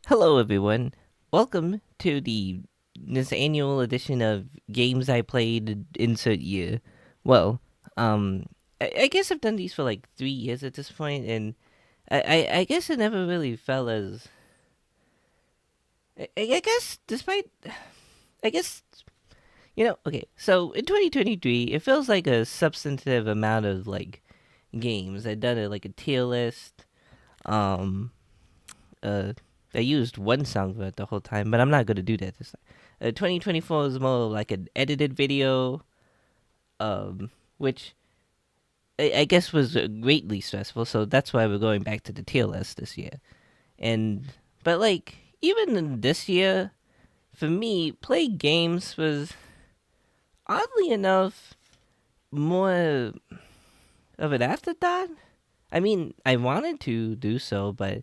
Hello, everyone. Welcome to this annual edition of Games I Played Insert Year. Well, I guess I've done these for like 3 years at this point, and I guess it never really felt as. I guess despite. I guess. Okay, so in 2023, it feels like a substantive amount of like games. I've done it like a tier list. Um, uh, I used one song for it the whole time, but I'm not gonna do that this time. 2024 is more like an edited video, which I guess was greatly stressful. So that's why we're going back to the tier list this year. And but like even in this year, for me, play games was oddly enough more of an afterthought. I mean, I wanted to do so, but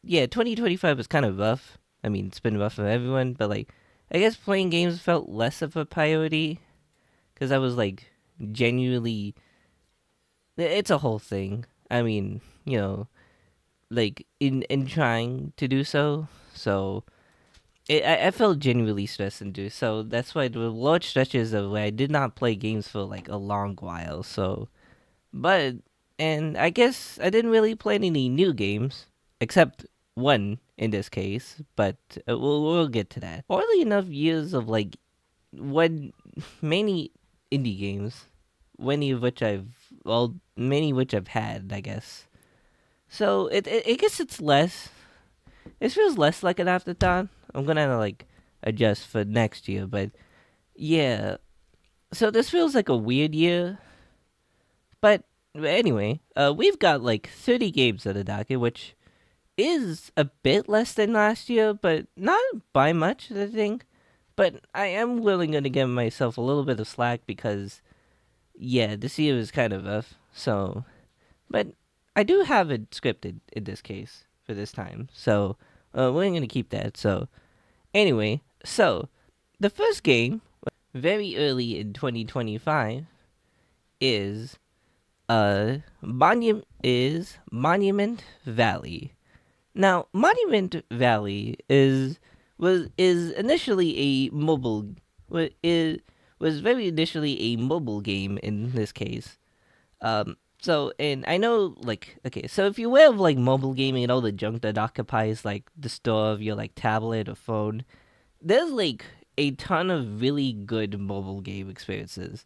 yeah, 2025 was kind of rough. I mean, it's been rough for everyone, but like, I guess playing games felt less of a priority because I was like genuinely. It's a whole thing. I mean, like in trying to do so, so I felt genuinely stressed and do so. That's why there were large stretches of where I did not play games for like a long while. So, but and I guess I didn't really play any new games except one in this case. But we'll get to that. Oddly enough, years of like one many indie games, many which I've had, I guess. So I guess it's less. It feels less like an afterthought. I'm gonna like adjust for next year, but yeah. So this feels like a weird year, but anyway, we've got like 30 games on the docket, which is a bit less than last year, but not by much, I think. But I am willing to give myself a little bit of slack because, yeah, this year was kind of rough. So, but I do have it scripted in this case for this time. So, we're going to keep that. So, anyway, so the first game, very early in 2025, is Monument Valley. Now, Monument Valley is initially a mobile is was very initially a mobile game in this case. And I know like okay, so if you're aware of like mobile gaming and all the junk that occupies like the store of your like tablet or phone, there's like a ton of really good mobile game experiences.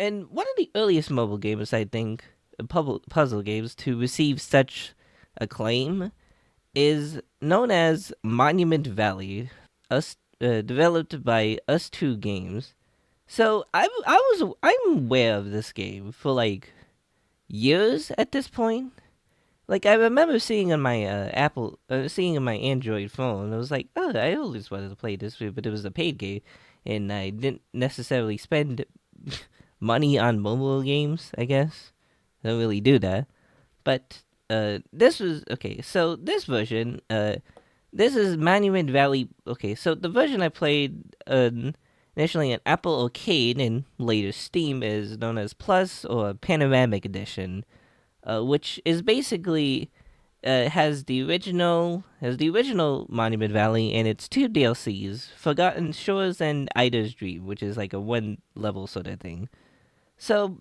And one of the earliest mobile games, I think, puzzle games to receive such acclaim is known as Monument Valley, developed by Us Two Games. So I'm aware of this game for like years at this point. Like I remember seeing on my seeing on my Android phone. I was like, oh, I always wanted to play this, but it was a paid game, and I didn't necessarily spend money on mobile games. I guess I don't really do that. But this was okay. So this version, this is Monument Valley. Okay, so the version I played initially on Apple Arcade and later Steam is known as Plus or Panoramic Edition, which is basically has the original Monument Valley and its two DLCs, Forgotten Shores and Ida's Dream, which is like a one level sort of thing. So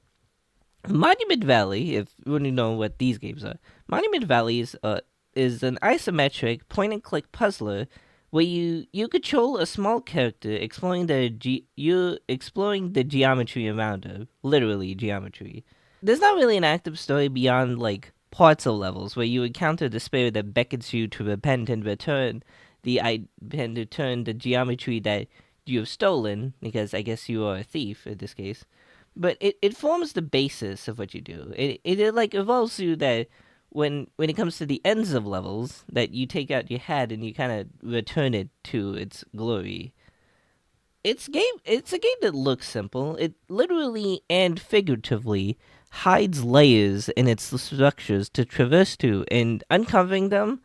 Monument Valley, if you want to know what these games are, Monument Valley is an isometric point and click puzzler where you control a small character you're exploring the geometry around her, literally geometry. There's not really an active story beyond like parts of levels where you encounter the spirit that beckons you to repent and return the geometry that you have stolen, because I guess you are a thief in this case. But it forms the basis of what you do. It like evolves you that when it comes to the ends of levels, that you take out your head and you kind of return it to its glory. It's a game that looks simple. It literally and figuratively hides layers in its structures to traverse to, and uncovering them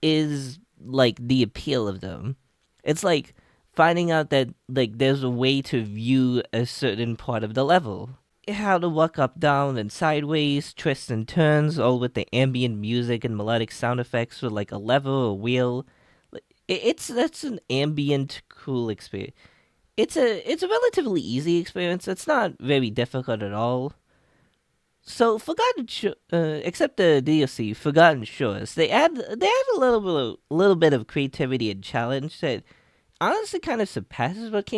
is like the appeal of them. It's like finding out that like there's a way to view a certain part of the level. how to walk up, down, and sideways, twists and turns, all with the ambient music and melodic sound effects with like a lever or wheel. It's that's an ambient, cool experience. It's a relatively easy experience. It's not very difficult at all. So except the DLC Forgotten Shores, they add a little bit of creativity and challenge that honestly kind of surpasses what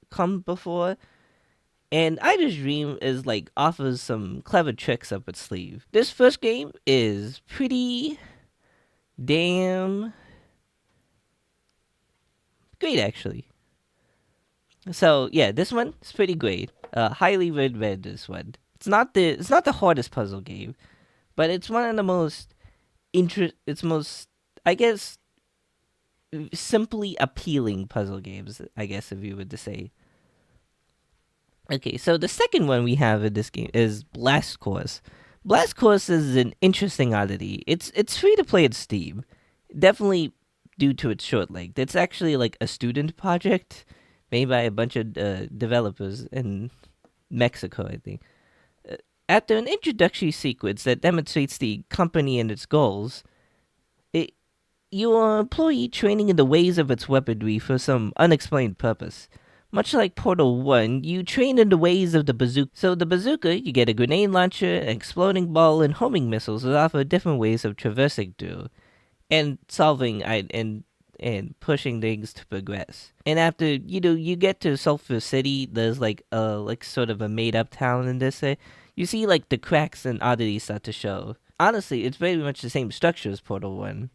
come before. And I Just Dream is like offers some clever tricks up its sleeve. This first game is pretty damn great actually. So yeah, this one is pretty great. Highly recommend this one. It's not the hardest puzzle game, but it's one of the most it's most, I guess, simply appealing puzzle games. I guess if you would to say. Okay, so the second one we have in this game is Blast Course. Blast Course is an interesting oddity. It's free to play at Steam, definitely due to its short length. It's actually like a student project made by a bunch of developers in Mexico, I think. After an introductory sequence that demonstrates the company and its goals, it, you are an employee training in the ways of its weaponry for some unexplained purpose. Much like Portal 1, you train in the ways of the bazooka. So the bazooka, you get a grenade launcher, an exploding ball, and homing missiles that offer different ways of traversing through and solving and pushing things to progress. And after you get to Sulphur City, there's like sort of a made up town in this. You see like the cracks and oddities start to show. Honestly, it's very much the same structure as Portal 1.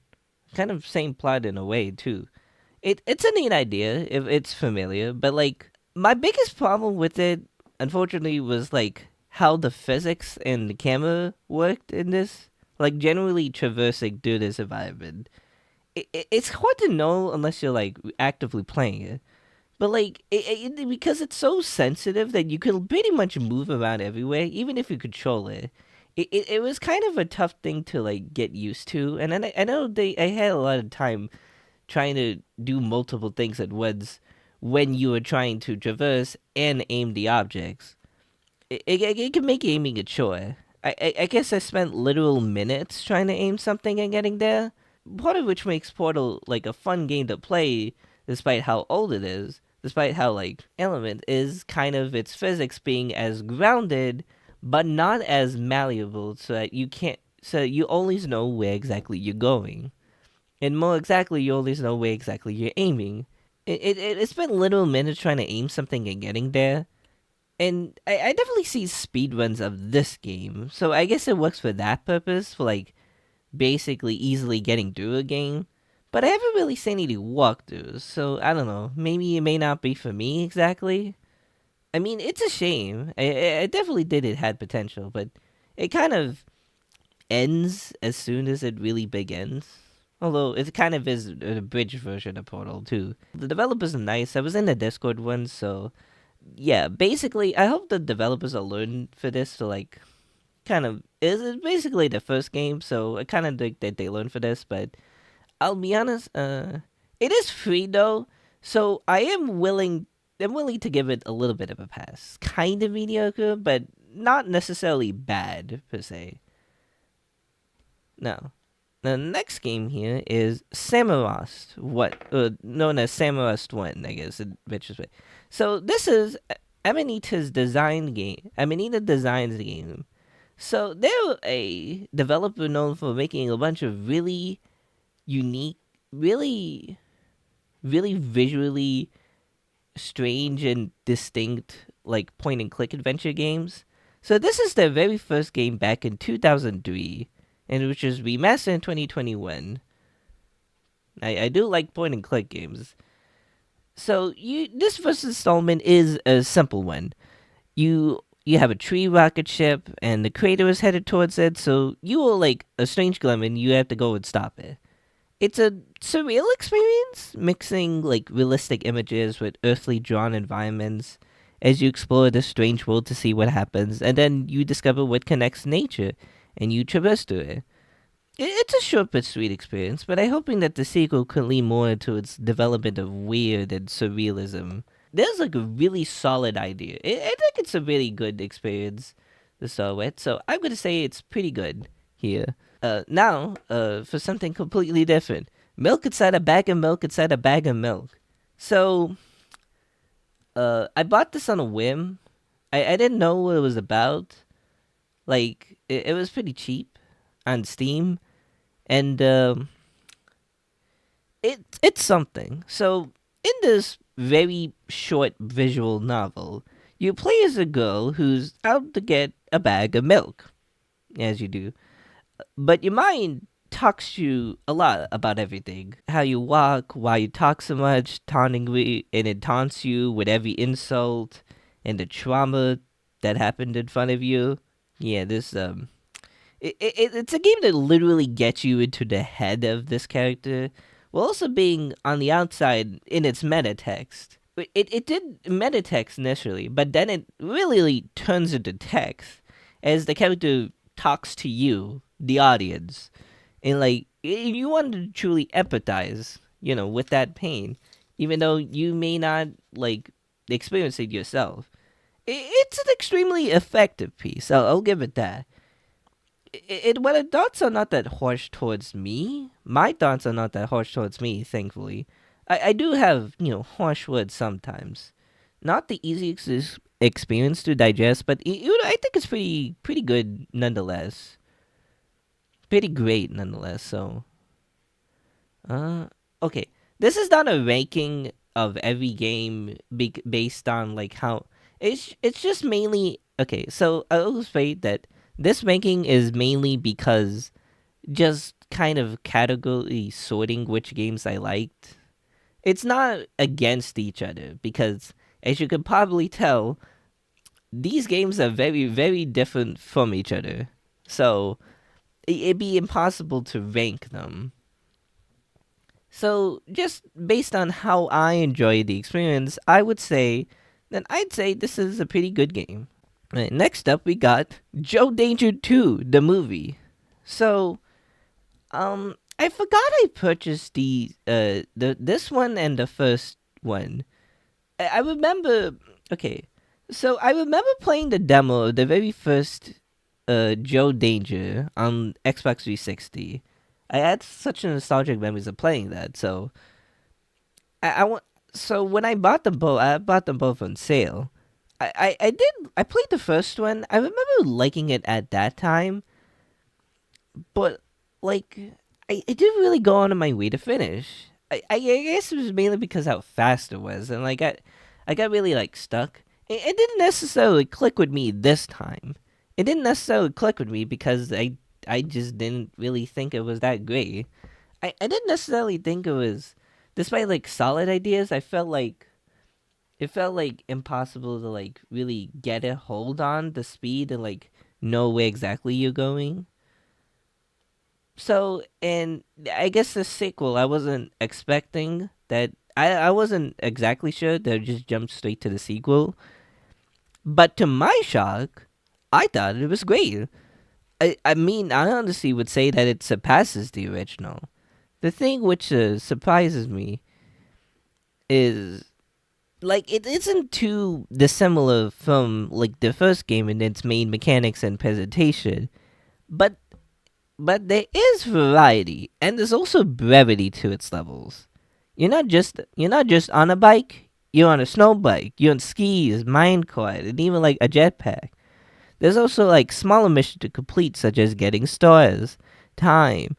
Kind of same plot in a way too. It's a neat idea if it's familiar, but like my biggest problem with it, unfortunately, was like how the physics and the camera worked in this. Like generally traversing through this environment, it's hard to know unless you're like actively playing it. But like because it's so sensitive that you can pretty much move around everywhere, even if you control it. It was kind of a tough thing to like get used to, and then I know I had a lot of time trying to do multiple things at once when you were trying to traverse and aim the objects. It can make aiming a chore. I guess I spent literal minutes trying to aim something and getting there. Part of which makes Portal like a fun game to play, despite how old it is. Despite how like Element is kind of its physics being as grounded, but not as malleable, so that you can't. So you always know where exactly you're going. And more exactly, you always know where exactly you're aiming. It's been literal minutes trying to aim something and getting there. And I definitely see speedruns of this game. So I guess it works for that purpose, for like basically easily getting through a game. But I haven't really seen any walkthroughs, so I don't know. Maybe it may not be for me exactly. I mean, it's a shame. I definitely did it had potential, but it kind of ends as soon as it really begins. Although it kind of is an abridged version of Portal too. The developers are nice. I was in the Discord one, so yeah. Basically, I hope the developers are learning for this to like kind of is basically the first game, so I kind of think that they learned for this. But I'll be honest, it is free though, so I'm willing to give it a little bit of a pass. Kind of mediocre, but not necessarily bad per se. No. The next game here is Samorost, known as Samorost 1, I guess, in Richard's way. So this is Amanita's design game. Amanita designs the game. So they're a developer known for making a bunch of really unique, really, really visually strange and distinct, like point and click adventure games. So this is their very first game back in 2003, and which was remastered in 2021. I do like point and click games. So this first installment is a simple one. You have a tree rocket ship, and the crater is headed towards it. So you are like a strange gremlin. You have to go and stop it. It's a surreal experience, mixing like realistic images with earthly drawn environments as you explore this strange world to see what happens, and then you discover what connects nature, and you traverse through it. It's a short but sweet experience, but I'm hoping that the sequel could lean more into its development of weird and surrealism there's like a really solid idea. I think it's a really good experience to start with. So I'm gonna say it's pretty good here. Now, for something completely different, milk inside a bag of milk inside a bag of milk. So, I bought this on a whim. I didn't know what it was about. Like, it was pretty cheap on Steam, and it's something. So, in this very short visual novel, you play as a girl who's out to get a bag of milk, as you do. But your mind talks to you a lot about everything. How you walk, why you talk so much, tauntingly, and it taunts you with every insult and the trauma that happened in front of you. Yeah, it's a game that literally gets you into the head of this character, while also being on the outside in its meta text. It did meta text initially, but then it really turns into text as the character talks to you, the audience, and like you want to truly empathize, with that pain, even though you may not like experience it yourself. It's an extremely effective piece. I'll give it that. When the thoughts are not that harsh towards me, my thoughts are not that harsh towards me, thankfully. I do have, harsh words sometimes. Not the easiest experience to digest, but I think it's pretty good nonetheless. Pretty great nonetheless. So, uh, okay. This is not a ranking of every game based on like how it's just mainly okay. So I will say that this ranking is mainly because just kind of category sorting which games I liked. It's not against each other because, as you could probably tell, these games are very, very different from each other. So it'd be impossible to rank them. So just based on how I enjoy the experience, I'd say this is a pretty good game. Right, next up, we got Joe Danger 2, the movie. So, I forgot I purchased the this one and the first one. I remember. Okay, so I remember playing the demo of the very first Joe Danger on Xbox 360. I had such nostalgic memories of playing that. So I want. So when I bought them both on sale. I played the first one. I remember liking it at that time, but like I didn't really go on my way to finish. I guess it was mainly because how fast it was, and like I got really like stuck. It didn't necessarily click with me this time. It didn't necessarily click with me because I just didn't really think it was that great. I didn't necessarily think it was, despite like solid ideas. I felt like it felt like impossible to like really get a hold on the speed and like know where exactly you're going. So, and I guess the sequel, I wasn't expecting that. I wasn't exactly sure they'll just jump straight to the sequel. But to my shock, I thought it was great. I mean, I honestly would say that it surpasses the original. The thing which surprises me is like it isn't too dissimilar from like the first game in its main mechanics and presentation, but there is variety and there's also brevity to its levels. You're not just on a bike. You're on a snow bike. You're on skis, minecart, and even like a jetpack. There's also like smaller missions to complete, such as getting stars, time,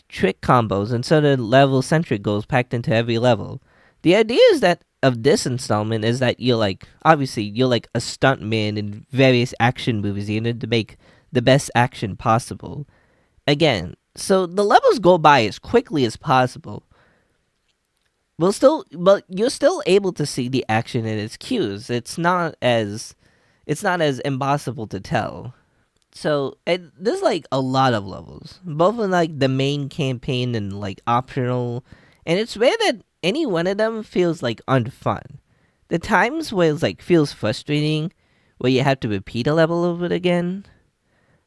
trick combos, and certain level centric goals packed into every level. The idea is that of this installment is that you're like obviously you're like a stuntman in various action movies. You need to make the best action possible. Again, so the levels go by as quickly as possible. But you're still able to see the action in its cues. It's not as impossible to tell. So there's like a lot of levels, both in like the main campaign and like optional, and it's rare that any one of them feels like unfun. The times where it's like feels frustrating, where you have to repeat a level over it again,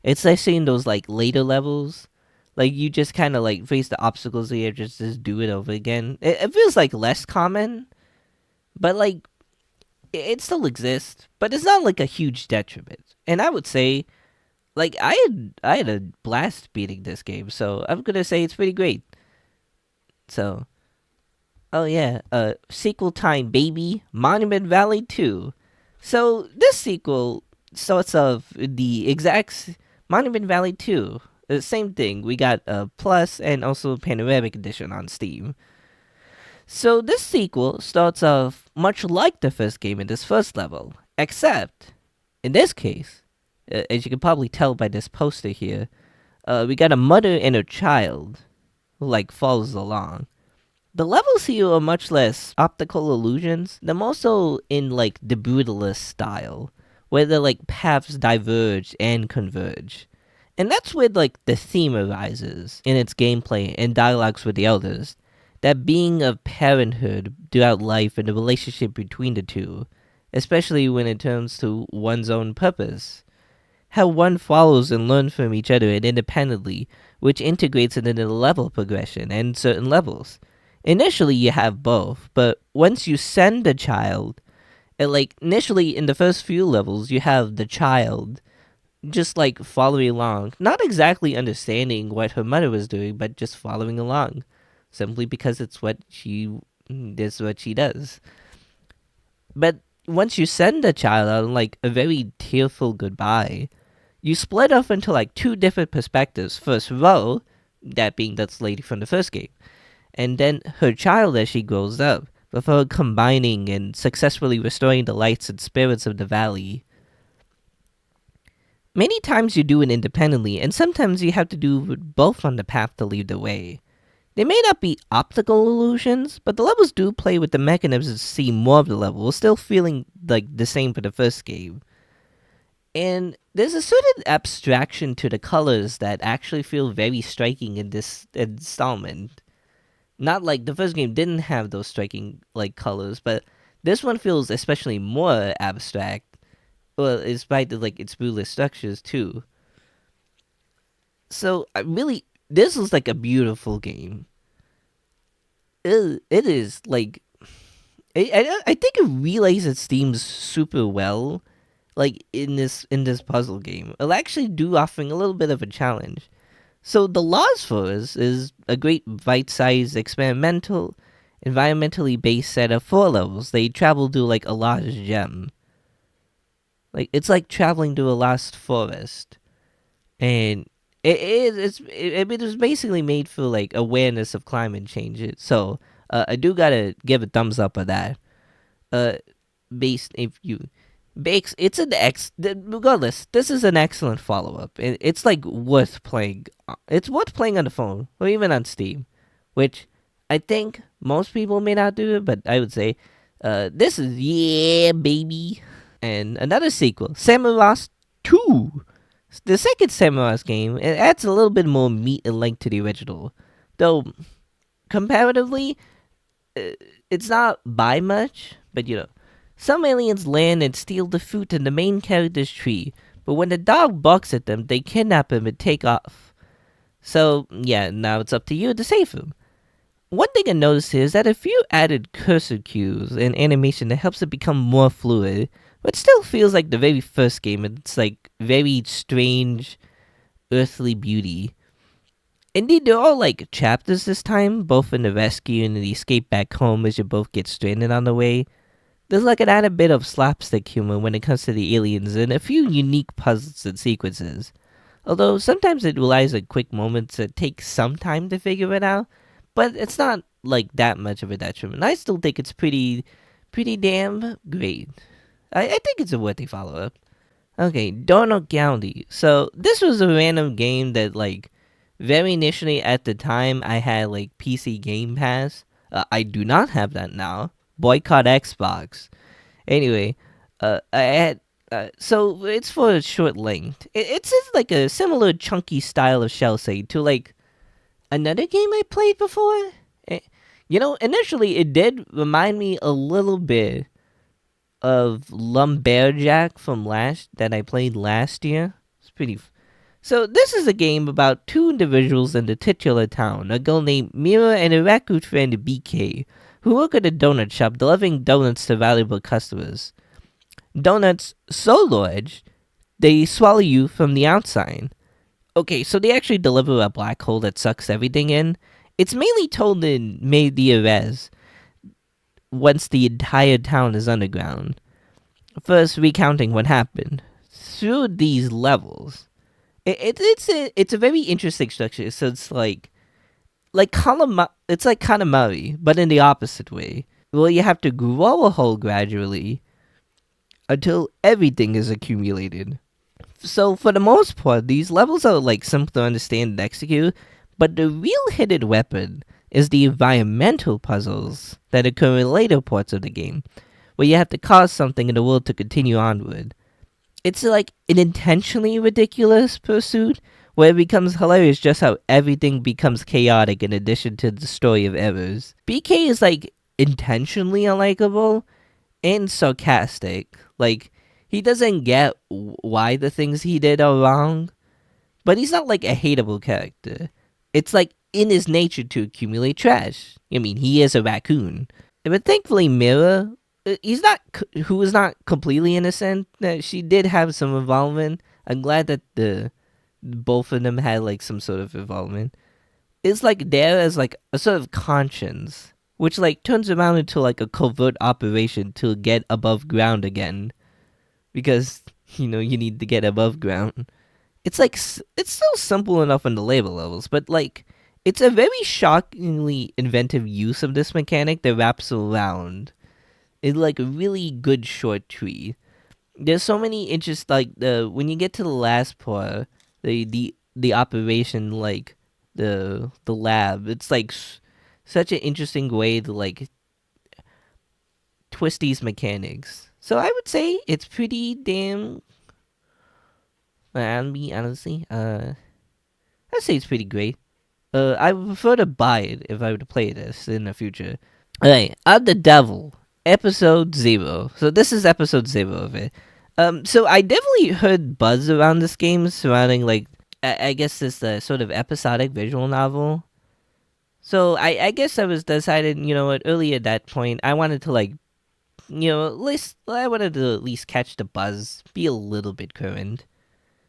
it's like seeing those like later levels, like you just kind of like face the obstacles here, just do it over again. It feels like less common, but like it still exists, but it's not like a huge detriment. And I would say, like, I had a blast beating this game, so I'm gonna say it's pretty great. So, oh yeah, sequel time, baby, Monument Valley 2. So this sequel sorts of the Monument Valley 2. Same thing. We got a plus and also panoramic edition on Steam. So this sequel starts off much like the first game in this first level, except in this case, as you can probably tell by this poster here, we got a mother and a child who like follows along. The levels here are much less optical illusions. They're more so in like the brutalist style, where the like paths diverge and converge. And that's where like the theme arises in its gameplay and dialogues with the elders. That being of parenthood throughout life and the relationship between the two, especially when it turns to one's own purpose. How one follows and learns from each other and independently, which integrates it into the level progression and certain levels. Initially, you have both, but once you send a child, like initially in the first few levels, you have the child just like following along, not exactly understanding what her mother was doing, but just following along, simply because it's what she does. But once you send the child on like a very tearful goodbye, you split off into like two different perspectives. First Ro, that being that's lady from the first game, and then her child as she grows up, before combining and successfully restoring the lights and spirits of the valley. Many times you do it independently, and sometimes you have to do both on the path to lead the way. They may not be optical illusions, but the levels do play with the mechanisms to see more of the level, while still feeling like the same for the first game. And there's a certain abstraction to the colors that actually feel very striking in this installment. Not like the first game didn't have those striking like colors, but this one feels especially more abstract. Well, despite the, like its brutalist structures too. So I really, this was like a beautiful game. It is like I think it relays its themes super well. Like in this puzzle game, it'll actually do offering a little bit of a challenge. So the Lost Forest is a great bite-sized experimental, environmentally based set of 4 levels. They travel to like a lost gem. Like it's like traveling to a lost forest, and it was basically made for like awareness of climate change. So I do gotta give a thumbs up of that. Uh, based if you bakes, it's an regardless. This is an excellent follow up. It's like worth playing. It's worth playing on the phone or even on Steam, which I think most people may not do it, but I would say, this is yeah baby. And another sequel, Samurai's 2. The second Samurai's game, it adds a little bit more meat and length to the original. Though, comparatively, it's not by much, but you know. Some aliens land and steal the fruit in the main character's tree, but when the dog barks at them, they kidnap him and take off. So, yeah, now it's up to you to save him. One thing I noticed here is that a few added cursor cues and animation that helps it become more fluid, but still feels like the very first game. It's like very strange, earthly beauty. Indeed, they're all like chapters this time, both in the rescue and the escape back home as you both get stranded on the way. There's like an added bit of slapstick humor when it comes to the aliens and a few unique puzzles and sequences. Although sometimes it relies on quick moments that take some time to figure it out, but it's not like that much of a detriment. I still think it's pretty damn great. I think it's a worthy follow-up. Okay, Donut County. So this was a random game that like very initially at the time I had like PC Game Pass. I do not have that now. Boycott Xbox. Anyway, I had so it's for a short length. It's like a similar chunky style of shell shade to like another game I played before. Initially it did remind me a little bit of Lumberjack from that I played last year. It's pretty. So this is a game about two individuals in the titular town, a girl named Mira and a raccoon friend BK, who work at a donut shop delivering donuts to valuable customers. donuts so large they swallow you from the outside. Okay, so they actually deliver a black hole that sucks everything in. It's mainly told in Medieves once the entire town is underground. First, recounting what happened through these levels. It's a very interesting structure. So it's it's like Katamari, but in the opposite way. Well, you have to grow a hole gradually until everything is accumulated. So for the most part, these levels are like simple to understand and execute, but the real hidden weapon is the environmental puzzles that occur in later parts of the game, where you have to cause something in the world to continue onward. It's like an intentionally ridiculous pursuit where it becomes hilarious just how everything becomes chaotic in addition to the story of errors. BK is like intentionally unlikable and sarcastic. Like, he doesn't get why the things he did are wrong, but he's not like a hateable character. It's like in his nature to accumulate trash. I mean, he is a raccoon. But thankfully, Mira, who is not completely innocent. She did have some involvement. I'm glad that the both of them had like some sort of involvement. It's like there as like a sort of conscience, which like turns around into like a covert operation to get above ground again, because you need to get above ground. It's like it's still simple enough on the labor levels, but like it's a very shockingly inventive use of this mechanic that wraps around. It's like a really good short tree. There's so many interesting, like the when you get to the last part, the operation, like the lab. It's like such an interesting way to like twist these mechanics. So I would say it's pretty damn. Honestly, I'd say it's pretty great. I would prefer to buy it if I were to play this in the future. Alright, I'm the Devil, episode 0. So this is episode 0 of it. So I definitely heard buzz around this game surrounding, like, I guess this sort of episodic visual novel. So I guess I was decided, early at that point, I wanted to, like, at least, I wanted to at least catch the buzz, be a little bit current.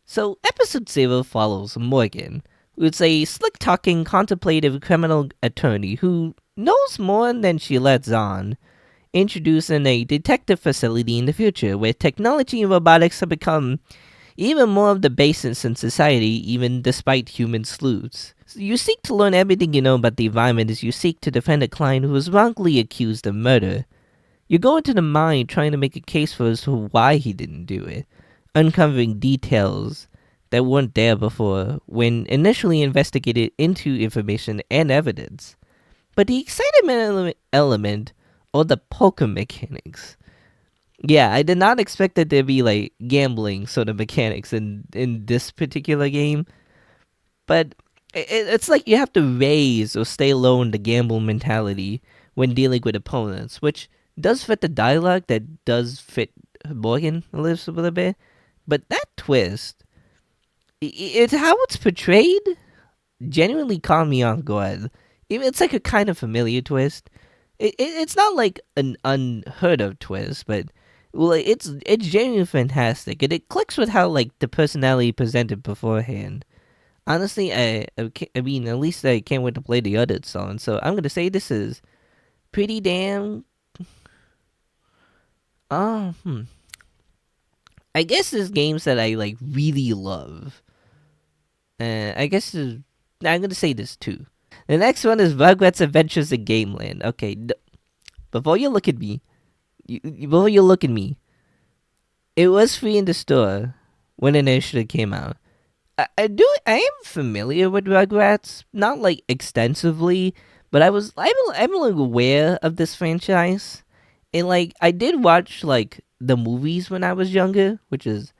So episode 0 follows Morgan, who's a slick-talking, contemplative criminal attorney who knows more than she lets on, introducing a detective facility in the future where technology and robotics have become even more of the basis in society, even despite human sleuths. So you seek to learn everything you know about the environment as you seek to defend a client who was wrongly accused of murder. You go into the mine trying to make a case for as to why he didn't do it, uncovering details that weren't there before when initially investigated into information and evidence. But the excitement element or the poker mechanics. Yeah, I did not expect that there'd be like gambling sort of mechanics in this particular game. But it's like you have to raise or stay low in the gamble mentality when dealing with opponents, which does fit the dialogue, that does fit Morgan a little bit. But that twist, it's how it's portrayed, genuinely caught me off guard. It's like a kind of familiar twist. It's not like an unheard of twist, but well, it's genuinely fantastic, and it clicks with how like the personality presented beforehand. Honestly, I mean, at least I can't wait to play the other song. So I'm gonna say this is pretty damn. Oh, I guess there's games that I like really love. I guess I'm gonna say this too. The next one is Rugrats Adventures in Gameland. Okay, before you look at me, before you look at me, it was free in the store when it initially came out. I am familiar with Rugrats, not like extensively, but I'm like aware of this franchise, and like I did watch like the movies when I was younger, which is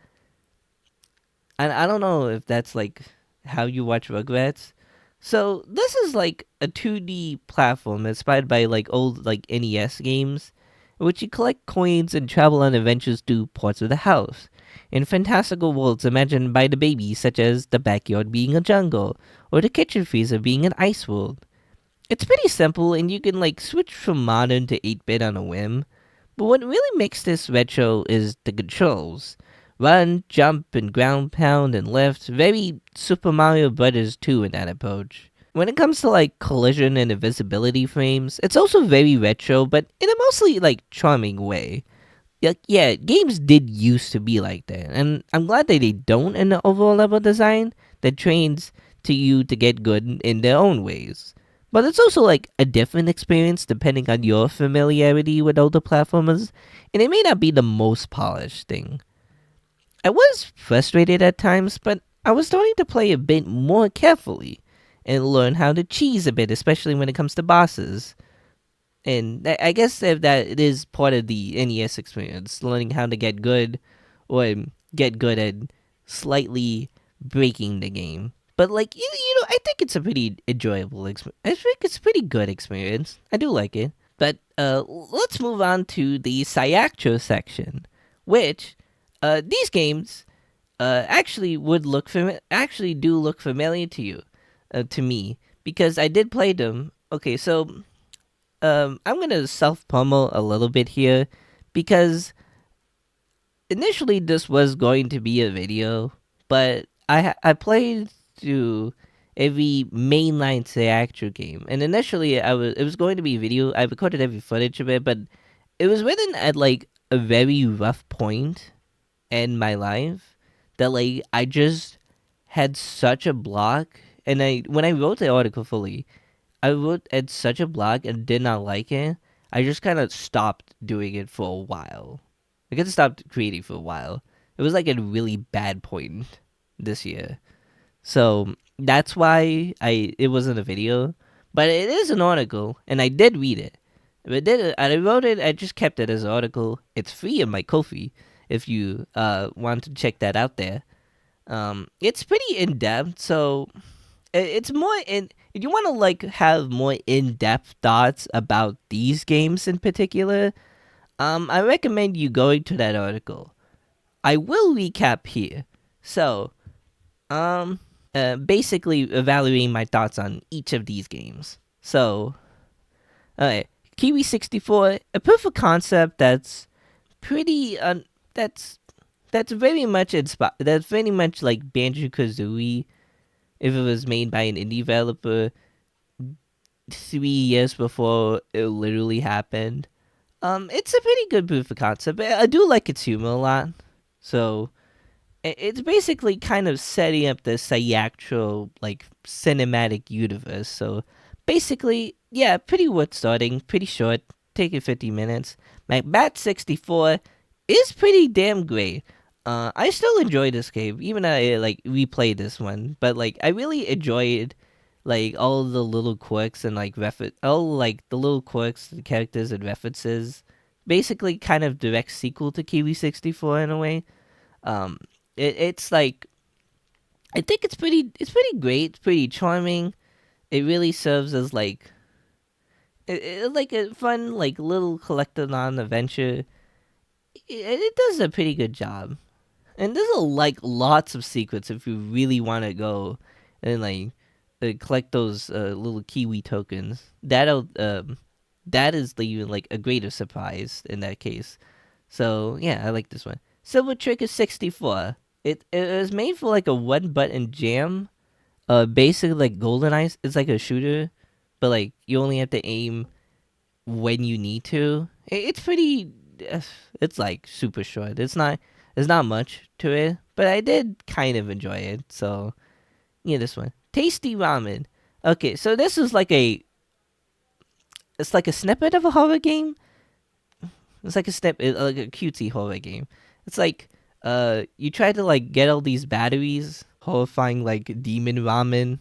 I don't know if that's like how you watch Rugrats. So this is like a 2D platform inspired by like old like NES games, in which you collect coins and travel on adventures through parts of the house, in fantastical worlds imagined by the babies, such as the backyard being a jungle, or the kitchen freezer being an ice world. It's pretty simple, and you can like switch from modern to 8-bit on a whim, But what really makes this retro is the controls. Run, jump, and ground pound and lift. Very Super Mario Bros. 2 in that approach. When it comes to like collision and invisibility frames, it's also very retro, but in a mostly like charming way. Yeah, games did used to be like that, and I'm glad that they don't in the overall level design that trains to you to get good in their own ways. But it's also like a different experience depending on your familiarity with older platformers, and it may not be the most polished thing. I was frustrated at times, but I was starting to play a bit more carefully and learn how to cheese a bit, especially when it comes to bosses. And I guess if that it is part of the NES experience, learning how to get good or get good at slightly breaking the game. But like I think it's a pretty enjoyable experience. I think it's a pretty good experience. I do like it. But let's move on to the Cyactro section, which these games actually do look familiar to you, to me, because I did play them. Okay, so I'm gonna self pummel a little bit here because initially this was going to be a video, but I played through every mainline Theatrical game, and initially it was going to be a video. I recorded every footage of it, but it was written at like a very rough point in my life that like I just had such a block, and I when I wrote the article fully, I wrote at such a block and did not like it. I just kind of stopped doing it for a while. I could stopped creating for a while. It was like a really bad point this year. So that's why it wasn't a video, but it is an article, and I did read it. I wrote it. I just kept it as an article. It's free on my Ko-fi if you want to check that out there. It's pretty in depth, so it's more in. If you want to like have more in depth thoughts about these games in particular, I recommend you going to that article. I will recap here. So, um, basically evaluating my thoughts on each of these games. So, okay, Kiwi 64, a proof of concept that's pretty that's very much that's very much like Banjo Kazooie if it was made by an indie developer 3 years before it literally happened. It's a pretty good proof of concept. I do like its humor a lot. So it's basically kind of setting up the Sayactro like cinematic universe. So basically, yeah, pretty worth starting. Pretty short. Take it 50 minutes. Bat 64 is pretty damn great. I still enjoy this game, even though I like replayed this one. But like, I really enjoyed like all the little quirks and like all like the little quirks, the characters and references. Basically, kind of direct sequel to Kiwi 64 in a way. Um, it's like I think it's pretty great. It's pretty charming. It really serves as like a fun like little collectathon adventure. It does a pretty good job. And there's like lots of secrets if you really want to go and like collect those little kiwi tokens. That is even like a greater surprise in that case. So yeah, I like this one. Silver Trick is 64. It was made for like a one button jam. Basically like GoldenEye. It's like a shooter, but like you only have to aim when you need to. It's pretty. It's like super short. It's not. There's not much to it, but I did kind of enjoy it. So yeah, this one, Tasty Ramen. Okay, so this is like it's like a snippet of a horror game. It's like a like a cutesy horror game. It's like you try to like get all these batteries, horrifying like demon ramen.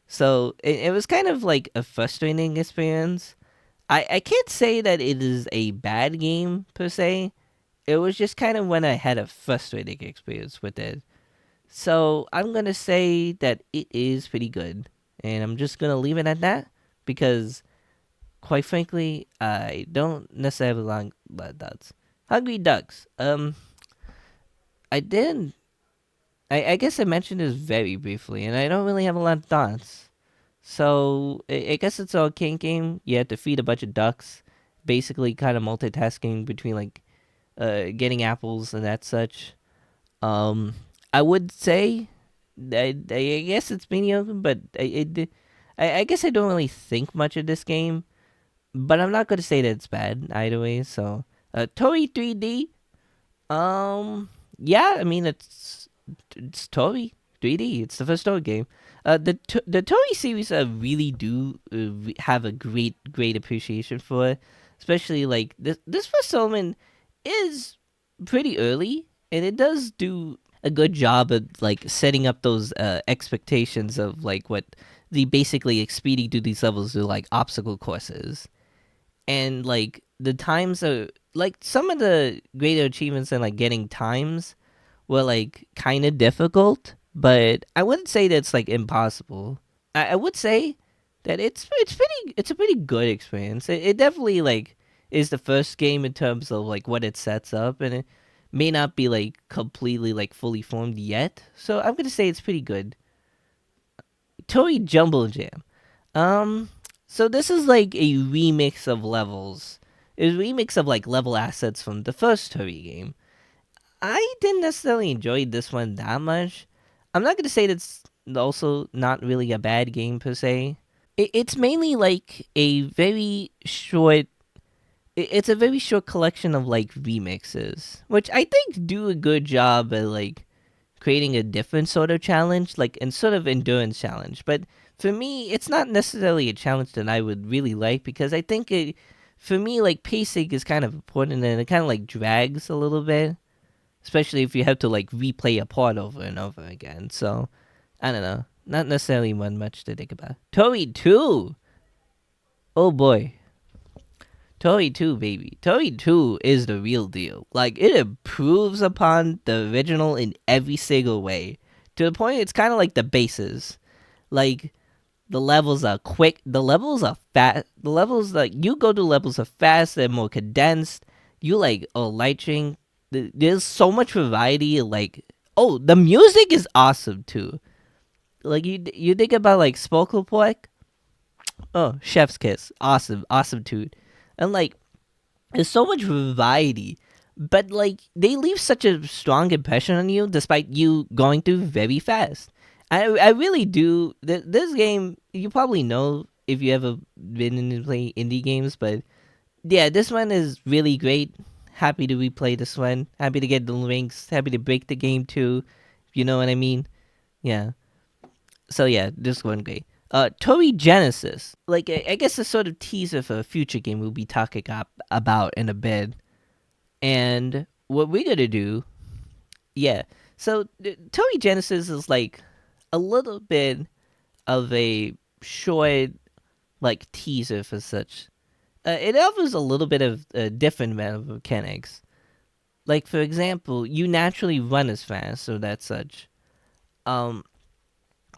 So it was kind of like a frustrating experience. I can't say that it is a bad game per se. It was just kind of when I had a frustrating experience with it. So I'm gonna say that it is pretty good, and I'm just gonna leave it at that because, quite frankly, I don't necessarily like that. Hungry Ducks. I didn't. I guess I mentioned this very briefly, and I don't really have a lot of thoughts. So I guess it's a arcade game. You have to feed a bunch of ducks, basically kind of multitasking between like getting apples and that such. Um, I would say I guess it's mediocre, but I guess I don't really think much of this game. But I'm not gonna say that it's bad either way. So, Toei 3D. Yeah, I mean it's Toei 3D. It's the first Toei game. The Toei series I really do have a great appreciation for, especially like this first Element is pretty early, and it does do a good job of like setting up those expectations of like what the basically expeding through these levels are like obstacle courses, and like the times are like some of the greater achievements and like getting times were like kind of difficult, but I wouldn't say that's like impossible. I would say that it's a pretty good experience. It definitely like is the first game in terms of like what it sets up, and it may not be like completely like fully formed yet. So I'm gonna say it's pretty good. Toei Jumble Jam. Um, so this is like a remix of levels. It's a remix of like level assets from the first Toei game. I didn't necessarily enjoy this one that much. I'm not gonna say that's also not really a bad game per se. It's mainly like a very short. It's a very short collection of like remixes, which I think do a good job at like creating a different sort of challenge, like and sort of endurance challenge. But for me, it's not necessarily a challenge that I would really like because I think for me, like pacing is kind of important and it kind of like drags a little bit, especially if you have to like replay a part over and over again. So I don't know, not necessarily one much to think about. Toei 2, oh boy. Toei 2, baby. Toei 2 is the real deal. Like, it improves upon the original in every single way. To the point it's kind of like the bases. Like, the levels are quick. The levels are fast. The levels, like, you go to levels are fast. They're more condensed. You, like, light train. There's so much variety. Like, oh, the music is awesome, too. Like, you think about, like, Spokelpork? Oh, Chef's Kiss. Awesome. Awesome, too. And, like, there's so much variety, but like they leave such a strong impression on you despite you going through very fast. I really do. This game you probably know if you ever been in to play indie games, but yeah, this one is really great. Happy to replay this one. Happy to get the links. Happy to break the game too. You know what I mean? Yeah. So yeah, this one great. Toei Genesis. Like I guess a sort of teaser for a future game we'll be talking about in a bit. And what we're gonna do, yeah. So Toei Genesis is like a little bit of a short like teaser for such. It offers a little bit of different mechanics. Like for example, you naturally run as fast, so that's such. Um,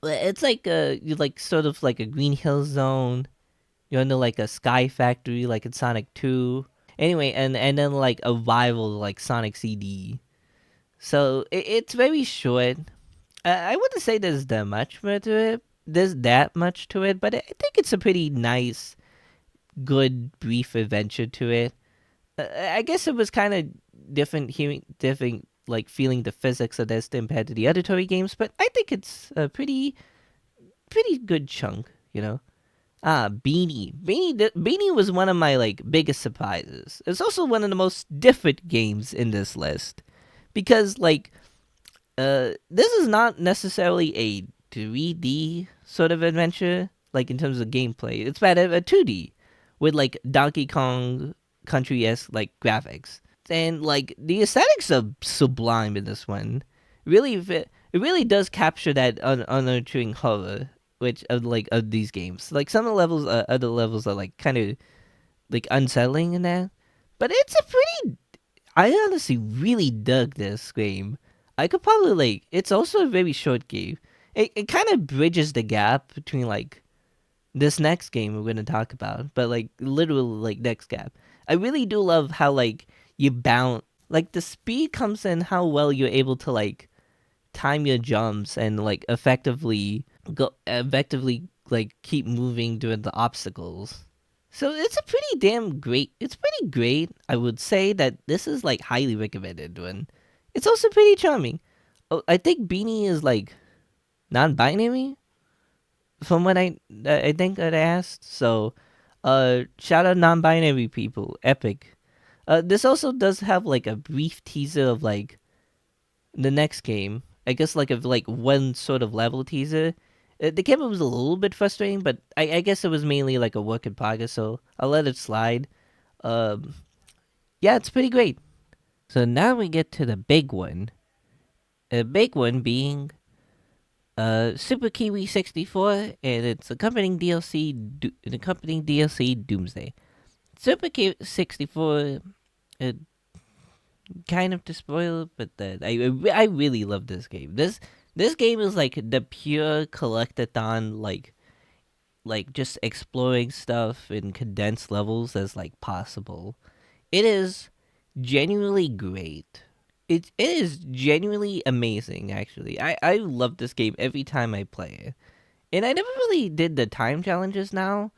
it's like you like sort of like a Green Hill Zone. You're under like a Sky Factory, like in Sonic 2. Anyway, and then like a rival like Sonic CD. So it's very short. I wouldn't say there's that much more to it. There's that much to it, but I think it's a pretty nice, good, brief adventure to it. I guess it was kind of different hearing, different like feeling the physics of this compared to the other Toei games, but I think it's a pretty good chunk, you know. Beanie was one of my like biggest surprises. It's also one of the most different games in this list because like this is not necessarily a 3D sort of adventure, like in terms of gameplay. It's rather a 2D with like Donkey Kong Country esque like graphics, and like the aesthetics are sublime in this one. Really, it really does capture that unnurturing horror, which of like of these games. Like some of the levels, other levels are like kind of like unsettling in that, but it's a pretty. I honestly really dug this game. I could probably like. It's also a very short game. It kind of bridges the gap between like this next game we're gonna talk about, but like literally like next gap. I really do love how like you bounce. Like the speed comes in how well you're able to like time your jumps and like effectively like keep moving during the obstacles. So it's a pretty damn great. It's pretty great. I would say that this is like highly recommended one. It's also pretty charming. Oh, I think Beanie is like non-binary from what I think that I asked. So, shout out non-binary people. Epic. This also does have like a brief teaser of like the next game. I guess like of like one sort of level teaser. The game was a little bit frustrating, but I guess it was mainly like a work in progress, so I'll let it slide. Um, yeah, it's pretty great. So now we get to the big one. The big one being Super Kiwi 64 and its accompanying DLC Doomsday. Super Kiwi 64, uh, kind of to spoil, but I really love this game. This game is like the pure collectathon, like just exploring stuff in condensed levels as like possible. It is genuinely great. It is genuinely amazing. Actually, I love this game every time I play it. And I never really did the time challenges now,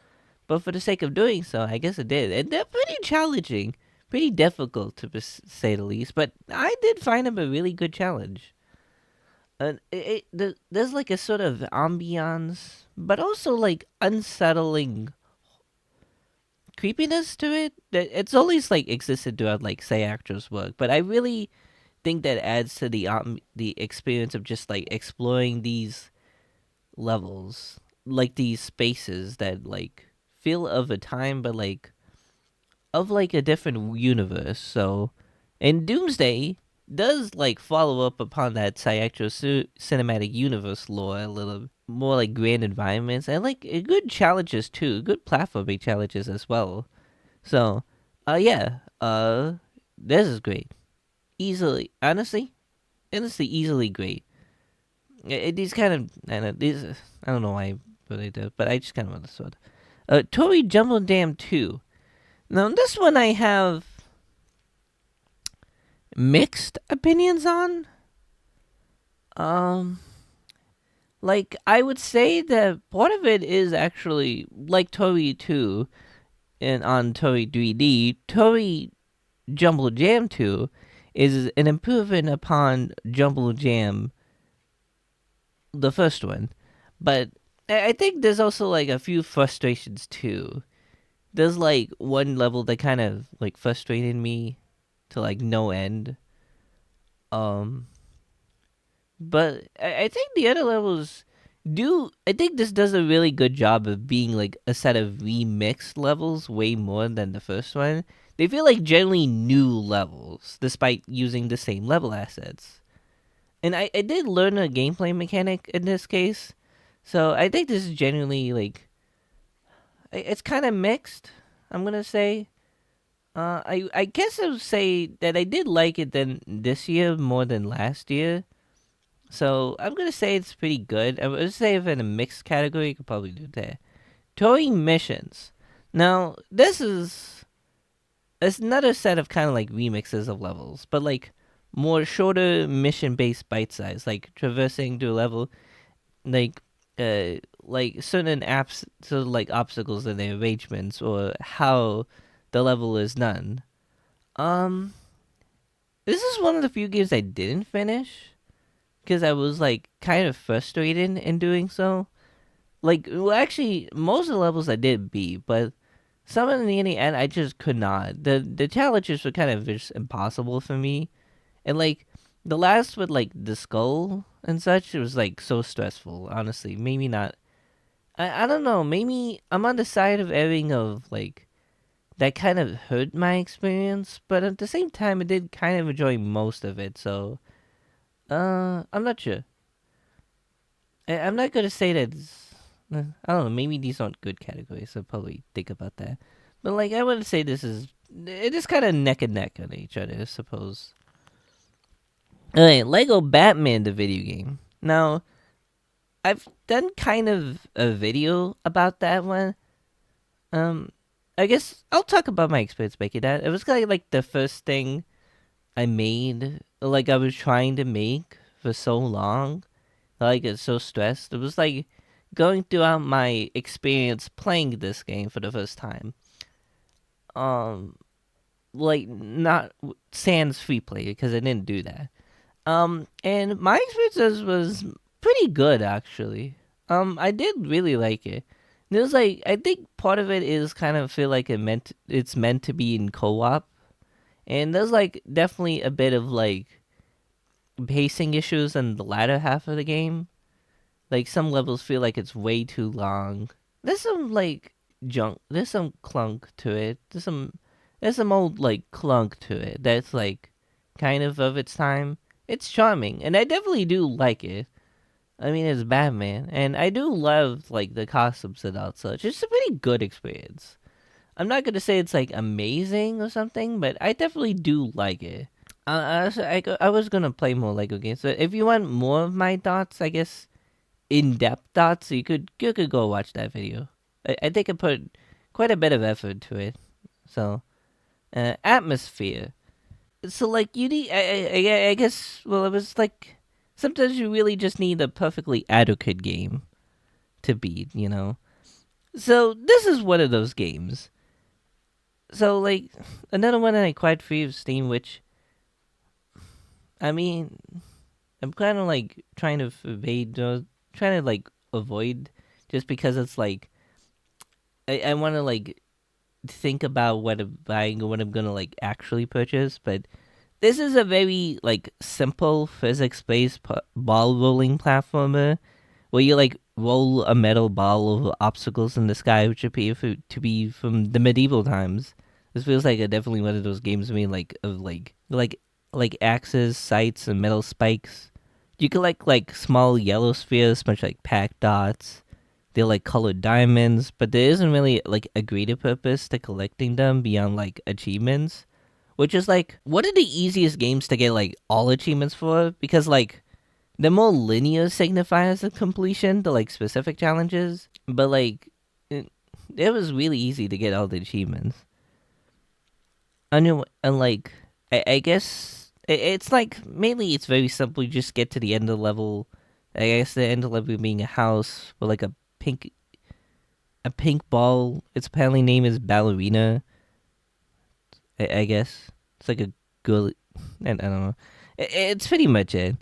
but for the sake of doing so, I guess I did. And they're pretty challenging, pretty difficult to say the least. But I did find them a really good challenge. And there's like a sort of ambiance, but also like unsettling creepiness to it. That it's always like existed throughout like say actors' work, but I really think that adds to the experience of just like exploring these levels, like these spaces that like feel of a time, but like of like a different universe. So, and Doomsday does like follow up upon that Cyactro cinematic universe lore a little more like grand environments and like good challenges too, good platforming challenges as well. So, yeah, this is great. Easily, honestly, easily great. These kind of, these, I don't know why I really did, but I just kind of want to sort. Tory Jumbo Dam 2. Now, this one I have mixed opinions on. Um, like, I would say that part of it is actually, like Tory 2 and on Tory 3D, Tory Jumble Jam 2 is an improvement upon Jumble Jam, the first one. But I think there's also like a few frustrations too. There's like one level that kind of like frustrated me to like no end. Um, but I think the other levels do. I think this does a really good job of being like a set of remixed levels way more than the first one. They feel like generally new levels despite using the same level assets. And I did learn a gameplay mechanic in this case. So I think this is genuinely like it's kind of mixed. I'm gonna say. I guess I would say that I did like it then this year more than last year. So I'm gonna say it's pretty good. I would say if in a mixed category, you could probably do that. Towing missions. Now this is it's another set of kind of like remixes of levels, but like more shorter mission based bite size, like traversing through a level, like like certain apps sort of like obstacles and their arrangements or how the level is done. Um, this is one of the few games I didn't finish because I was like kind of frustrated in doing so. Like, well, actually, most of the levels I did beat, but some of the in the end I just could not. The challenges were kind of just impossible for me, and like the last with like the skull and such, it was like so stressful. Honestly, maybe not. I don't know. Maybe I'm on the side of erring of like that kind of hurt my experience, but at the same time, I did kind of enjoy most of it. So, I'm not sure. I'm not gonna say that. I don't know. Maybe these aren't good categories. I'll probably think about that. But like, I wouldn't say this is. It is kind of neck and neck on each other, I suppose. Alright, Lego Batman, the video game. Now, I've done kind of a video about that one. Um, I guess I'll talk about my experience making that. It was kind of like the first thing I made, like I was trying to make for so long. Like it's so stressed. It was like going throughout my experience playing this game for the first time, um, like not sans free play because I didn't do that. And my experience was pretty good actually. I did really like it. There's like I think part of it is kind of feel like it's meant to be in co-op, and there's like definitely a bit of like pacing issues in the latter half of the game. Like some levels feel like it's way too long. There's some like junk. There's some clunk to it. There's some old like clunk to it that's like kind of its time. It's charming, and I definitely do like it. I mean, it's Batman, and I do love like the costumes and all such. It's a pretty good experience. I'm not gonna say it's like amazing or something, but I definitely do like it. I was gonna play more Lego games. So if you want more of my thoughts, I guess in-depth thoughts, you could go watch that video. I think I put quite a bit of effort to it. So, atmosphere. So like you need, I guess. Well, it was like sometimes you really just need a perfectly adequate game to beat. So this is one of those games. So like another one that I quite free of Steam, which I mean, I'm kind of like trying to evade, trying to like avoid, just because it's like I want to like think about what I'm buying or what I'm gonna like actually purchase. But this is a very like simple physics-based ball rolling platformer where you like roll a metal ball over obstacles in the sky, which appear to be from the medieval times. This feels like definitely one of those games. I mean, like of like axes, sights, and metal spikes. You collect like small yellow spheres, much like pack dots. They're like colored diamonds, but there isn't really like a greater purpose to collecting them beyond like achievements. Which is like one of the easiest games to get like all achievements for, because like the more linear signifiers of completion to like specific challenges, but like it was really easy to get all the achievements. And like I guess it's like mainly it's very simple. You just get to the end of the level. I guess the end of the level being a house with like pink a pink ball. Its apparently name is Ballerina. I guess it's like a girl. I don't know. It's pretty much it.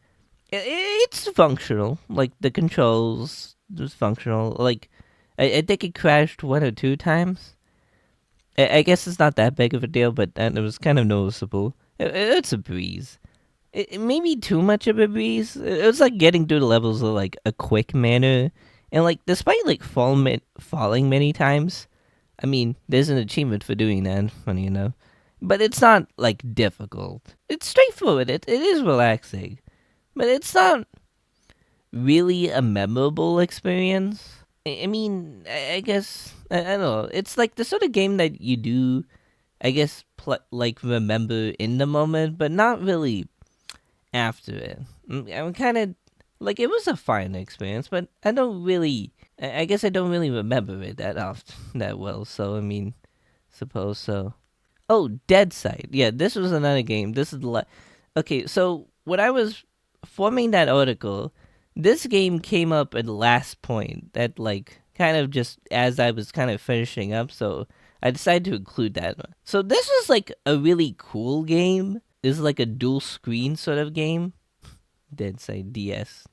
It's functional. Like the controls was functional. Like I think it crashed one or two times. I guess it's not that big of a deal, but it was kind of noticeable. It's a breeze. It may be too much of a breeze. It was like getting through the levels of like a quick manner, and like despite like falling many times, I mean, there's an achievement for doing that. Funny enough, but it's not like difficult. It's straightforward. It is relaxing, but it's not really a memorable experience. I mean, I guess I don't know. It's like the sort of game that you do, I guess, like remember in the moment, but not really after it. I'm kind of like it was a fine experience, but I don't really. I guess I don't really remember it that often, that well. So I mean, suppose so. Oh, Dead Side. Yeah, this was another game. This is okay. So when I was forming that article, this game came up at the last point. That like kind of just as I was kind of finishing up. So I decided to include that one. So this was like a really cool game. This is like a dual screen sort of game. Dead Side DS.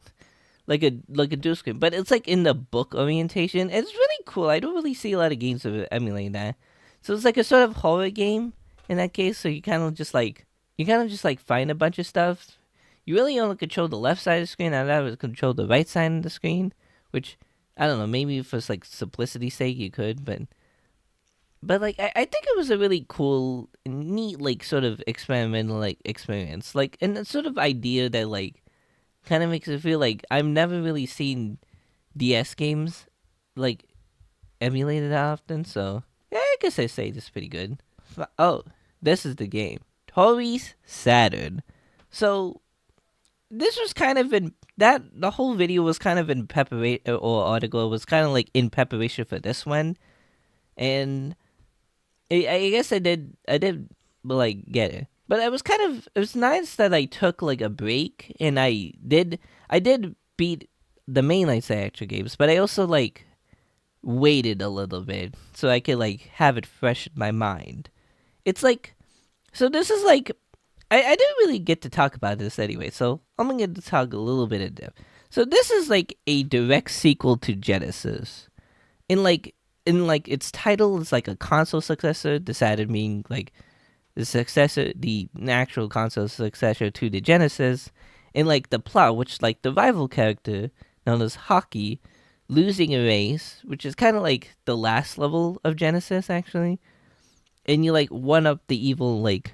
Like a dual screen, but it's like in the book orientation. It's really cool. I don't really see a lot of games of it emulating that. So it's like a sort of horror game in that case. So you kind of just like find a bunch of stuff. You really only control the left side of the screen. I'd rather control the right side of the screen, which I don't know. Maybe for like simplicity's sake you could, but like I think it was a really cool, neat like sort of experimental like experience. Like and the sort of idea that like kind of makes it feel like I've never really seen DS games like emulated that often. So yeah, I guess I say this is pretty good. Oh, this is the game, Tori's Saturn. So this was kind of in that the whole video was kind of in preparation, or article was kind of like in preparation for this one, and I guess I did like get it. But it was nice that I took like a break and I did beat the mainline Sega games, but I also like waited a little bit so I could like have it fresh in my mind. It's like so this is like I didn't really get to talk about this anyway, so I'm gonna get to talk a little bit in depth. So this is like a direct sequel to Genesis. In like its title is like a console successor, decided meaning like the actual console successor to the Genesis, and like the plot, which like the rival character known as Hockey losing a race, which is kind of like the last level of Genesis actually, and you like one up the evil like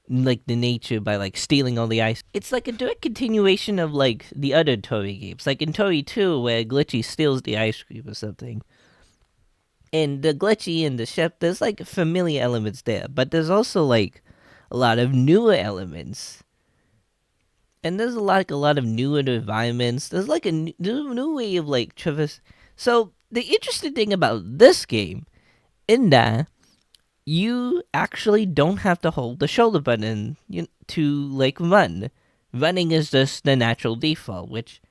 the nature by like stealing all the ice. It's like a direct continuation of like the other Tori games, like in Tori 2 where Glitchy steals the ice cream or something. And the Glitchy and the chef, there's like familiar elements there, but there's also like a lot of newer elements. And there's a lot of newer environments. There's like a new way of like traverse. So the interesting thing about this game, in that you actually don't have to hold the shoulder button to like run. Running is just the natural default, which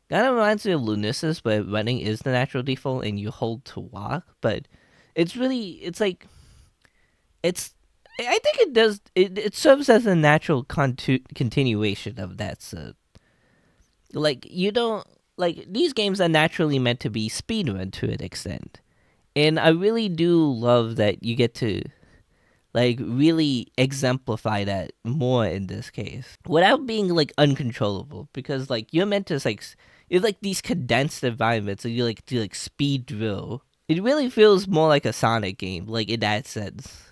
kind of reminds me of Lunasis, but running is the natural default and you hold to walk. But it's like, it's, I think it does, it serves as a natural continuation of that. So, like, you don't, like, these games are naturally meant to be speedrun to an extent. And I really do love that you get to like really exemplify that more in this case without being like uncontrollable, because like you're meant to like it's like these condensed environments and you like do like speed drill. It really feels more like a Sonic game, like in that sense.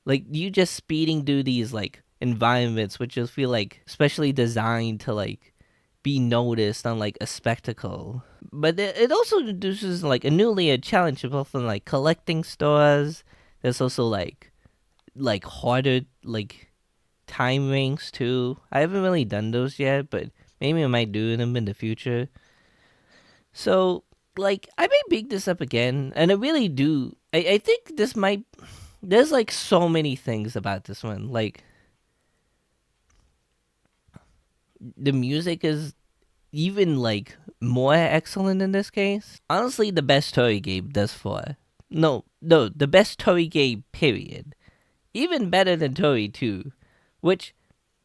Like you just speeding through these like environments which just feel like specially designed to like be noticed on like a spectacle. But it also introduces like a new layer challenge both in like collecting stores. There's also like harder like time rings too. I haven't really done those yet, but maybe I might do them in the future. So like I may pick this up again, and I really do. I think this might. There's like so many things about this one. Like the music is even like more excellent in this case. Honestly, the best Tori game thus far. No, the best Tori game period. Even better than Tori 2, which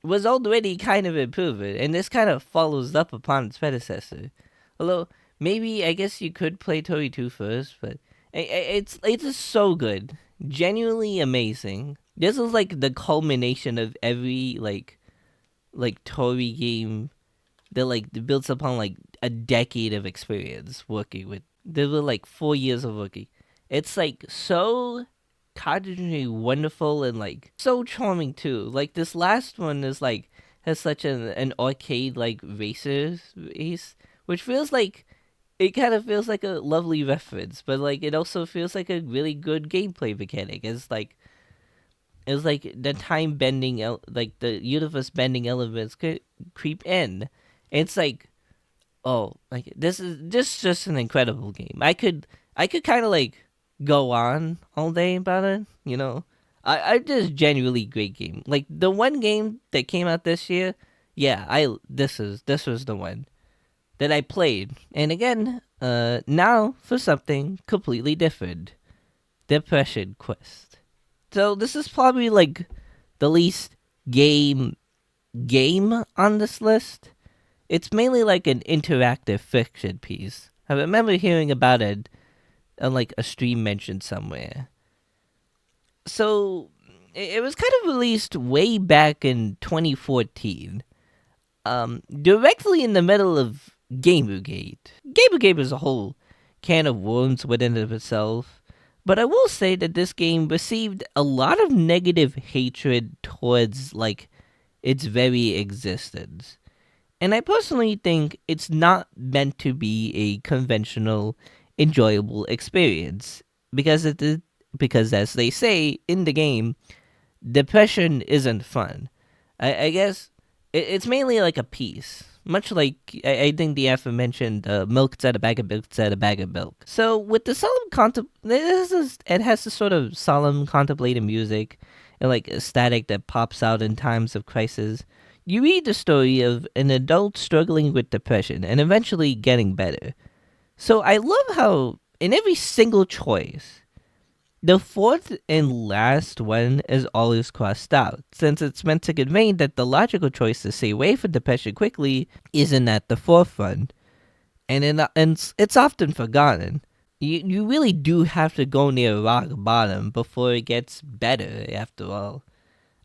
was already kind of improved, and this kind of follows up upon its predecessor. Although, maybe, I guess you could play Tori 2 first, but it's just so good. Genuinely amazing. This is like the culmination of every, like Tori game that, like, builds upon, like, a decade of experience working with. There were, like, 4 years of working. It's, like, so cognitively wonderful and like so charming too. Like this last one is like has such an arcade like race, which feels like it kind of feels like a lovely reference, but like it also feels like a really good gameplay mechanic. It's like the time bending, like the universe bending elements could creep in. It's like like this is just an incredible game. I could kind of like go on all day about it. I just genuinely great game. Like the one game that came out this year, yeah, this was the one that I played, and again, now for something completely different, Depression Quest. So this is probably like the least game on this list. It's mainly like an interactive fiction piece. I remember hearing about it on like a stream mentioned somewhere. So it was kind of released way back in 2014, directly in the middle of Gamergate. Gamergate is a whole can of worms within of itself. But I will say that this game received a lot of negative hatred towards like its very existence. And I personally think it's not meant to be a conventional, enjoyable experience because as they say in the game, depression isn't fun. I guess it's mainly like a piece, much like I think the aforementioned milk inside a bag of milk inside a bag of milk. So with the it has this sort of solemn contemplative music and like a static that pops out in times of crisis. You read the story of an adult struggling with depression and eventually getting better. So I love how in every single choice, the fourth and last one is always crossed out, since it's meant to convey that the logical choice to stay away from depression quickly isn't at the forefront, and it's often forgotten. You really do have to go near rock bottom before it gets better, after all.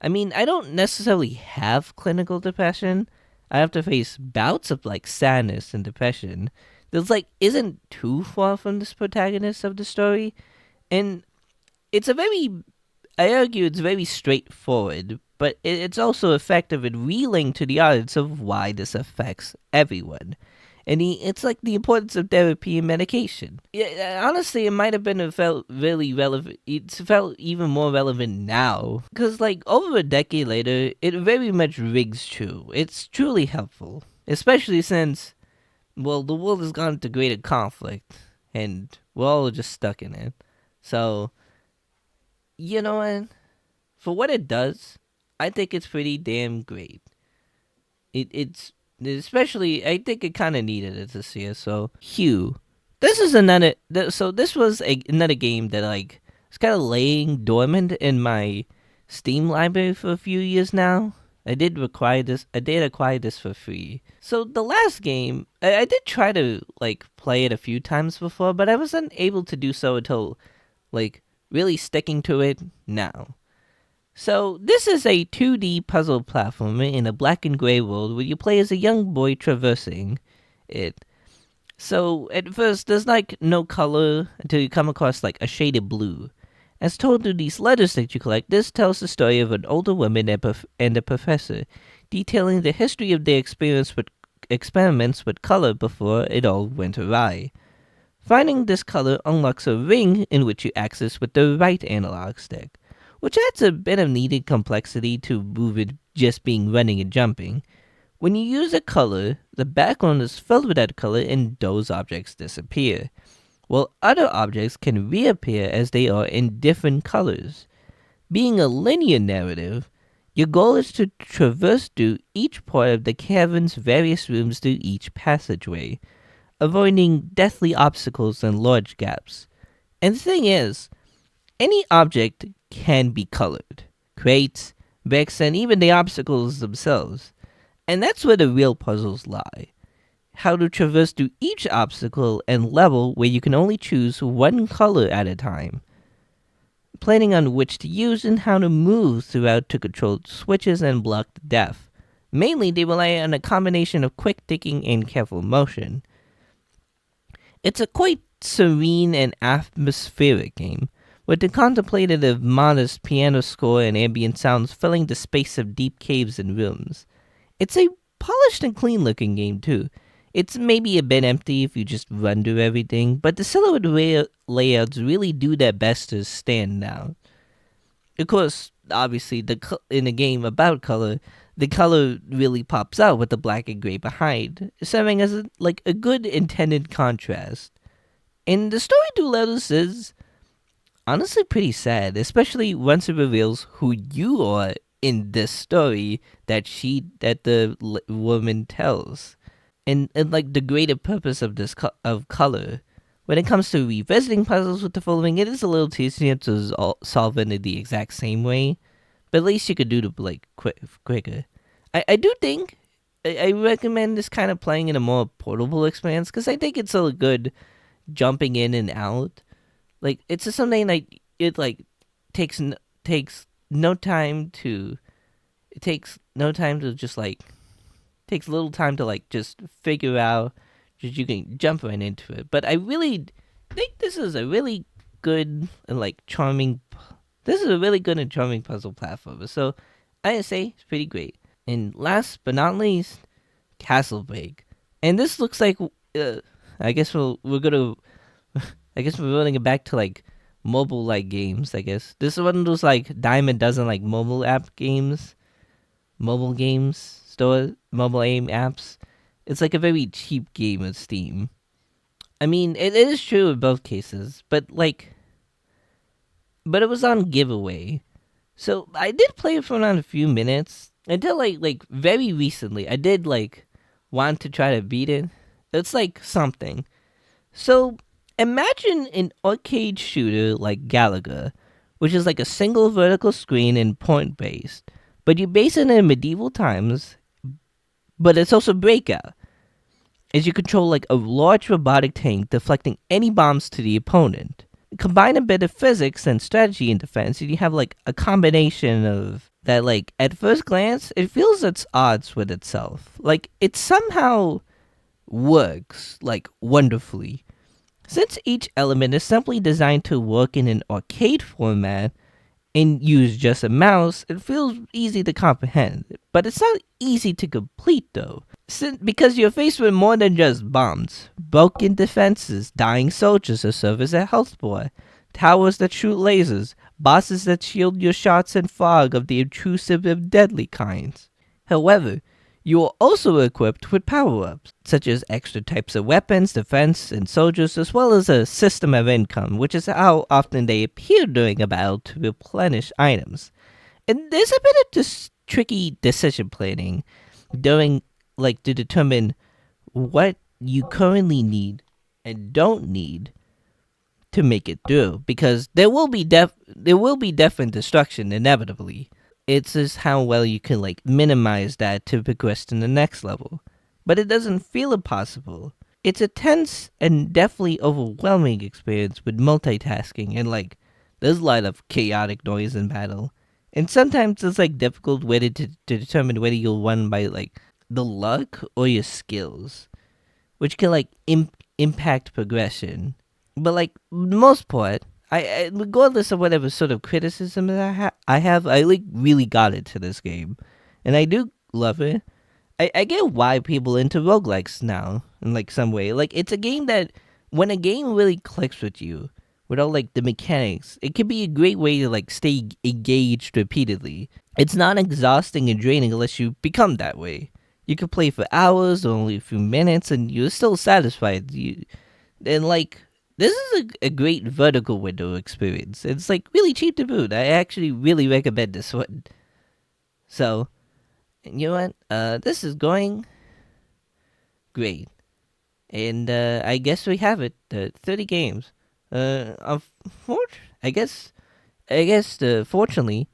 I mean, I don't necessarily have clinical depression. I have to face bouts of like sadness and depression. That's like isn't too far from this protagonist of the story, and it's a very, I argue, it's very straightforward, but it's also effective in relaying to the audience of why this affects everyone. And it's like the importance of therapy and medication. Yeah, honestly, it might have been felt really relevant. It's felt even more relevant now because, like, over a decade later, it very much rings true. It's truly helpful, especially since, well, the world has gone into greater conflict, and we're all just stuck in it. So, you know what? For what it does, I think it's pretty damn great. It's especially I think it kind of needed it this year. So Hue, this is another. So this was another game that like it's kind of laying dormant in my Steam library for a few years now. I did acquire this for free. So the last game, I did try to like play it a few times before, but I wasn't able to do so until like really sticking to it now. So, this is a 2D puzzle platformer in a black and gray world where you play as a young boy traversing it. So, at first, there's like no color until you come across like a shade of blue. As told through these letters that you collect, this tells the story of an older woman and a professor, detailing the history of their experience with experiments with color before it all went awry. Finding this color unlocks a ring in which you access with the right analog stick, which adds a bit of needed complexity to move it just being running and jumping. When you use a color, the background is filled with that color and those objects disappear, while other objects can reappear as they are in different colors. Being a linear narrative, your goal is to traverse through each part of the cavern's various rooms through each passageway, avoiding deathly obstacles and large gaps. And the thing is, any object can be colored. Crates, bricks, and even the obstacles themselves. And that's where the real puzzles lie. How to traverse through each obstacle and level where you can only choose one color at a time. Planning on which to use and how to move throughout to control switches and block the depth. Mainly, they rely on a combination of quick thinking and careful motion. It's a quite serene and atmospheric game, with the contemplative, modest piano score and ambient sounds filling the space of deep caves and rooms. It's a polished and clean looking game, too. It's maybe a bit empty if you just run through everything, but the silhouette layouts really do their best to stand out. Of course, obviously, in a game about color, the color really pops out with the black and gray behind, serving as a good intended contrast. And the story to Letters is honestly pretty sad, especially once it reveals who you are in this story that the woman tells, and like the greater purpose of this of color. When it comes to revisiting puzzles with the following, it is a little tedious to solve it in the exact same way, but at least you could do it like quicker. I do think I recommend this kind of playing in a more portable experience because I think it's a good jumping in and out. Like it's just something like it like takes no time to just like takes little time to like just figure out just you can jump right into it. But I really think this is a really good and like charming. This is a really good and charming puzzle platformer. So I say it's pretty great. And last but not least, Castle Break. And this looks like I guess we're gonna I guess we're running it back to like mobile like games. I guess this is one of those like dime a dozen like mobile app games, mobile games store, mobile aim apps. It's like a very cheap game of Steam. I mean, it is true in both cases, but it was on giveaway. So I did play it for around a few minutes, until like very recently, I did like want to try to beat it. It's like something. So imagine an arcade shooter like Galaga, which is like a single vertical screen and point based, but you base it in medieval times. But it's also Breakout, as you control like a large robotic tank deflecting any bombs to the opponent. Combine a bit of physics and strategy in defense, and you have like a combination of that. Like at first glance, it feels at odds with itself. Like it somehow works like wonderfully. Since each element is simply designed to work in an arcade format and use just a mouse, it feels easy to comprehend. But it's not easy to complete though. Because you're faced with more than just bombs, broken defenses, dying soldiers that serve as a health bar, towers that shoot lasers, bosses that shield your shots and fog of the intrusive and deadly kinds. However, you are also equipped with power-ups, such as extra types of weapons, defense, and soldiers, as well as a system of income, which is how often they appear during a battle to replenish items. And there's a bit of tricky decision planning during, like, to determine what you currently need and don't need to make it through, because there will be death and destruction inevitably. It's just how well you can like minimize that to progress to the next level. But it doesn't feel impossible. It's a tense and definitely overwhelming experience with multitasking, and like there's a lot of chaotic noise in battle. And sometimes it's like difficult way to determine whether you'll win by like the luck or your skills, which can like impact progression. But like the most part, regardless of whatever sort of criticism that I like really got into this game, and I do love it. I get why people into roguelikes now in like some way. Like it's a game that when a game really clicks with you, without like the mechanics, it can be a great way to like stay engaged repeatedly. It's not exhausting and draining unless you become that way. You can play for hours or only a few minutes, and you're still satisfied. And like this is a great vertical window experience. It's like really cheap to boot. I actually really recommend this one. So, you know what? This is going great, and I guess we have it. 30 games. I guess. Fortunately,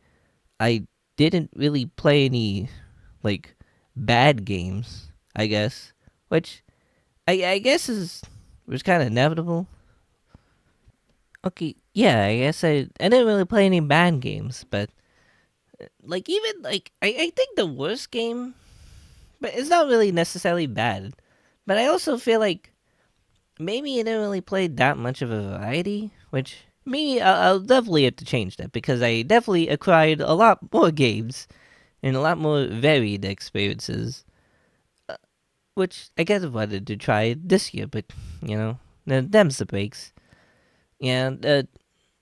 I didn't really play any like bad games. I guess, which I guess is was kind of inevitable. Okay, yeah, I guess I didn't really play any bad games, but like even like I think the worst game, but it's not really necessarily bad. But I also feel like maybe I didn't really play that much of a variety, which maybe I'll definitely have to change that because I definitely acquired a lot more games and a lot more varied experiences, which I guess I wanted to try this year, but you know, them's the breaks. Yeah, you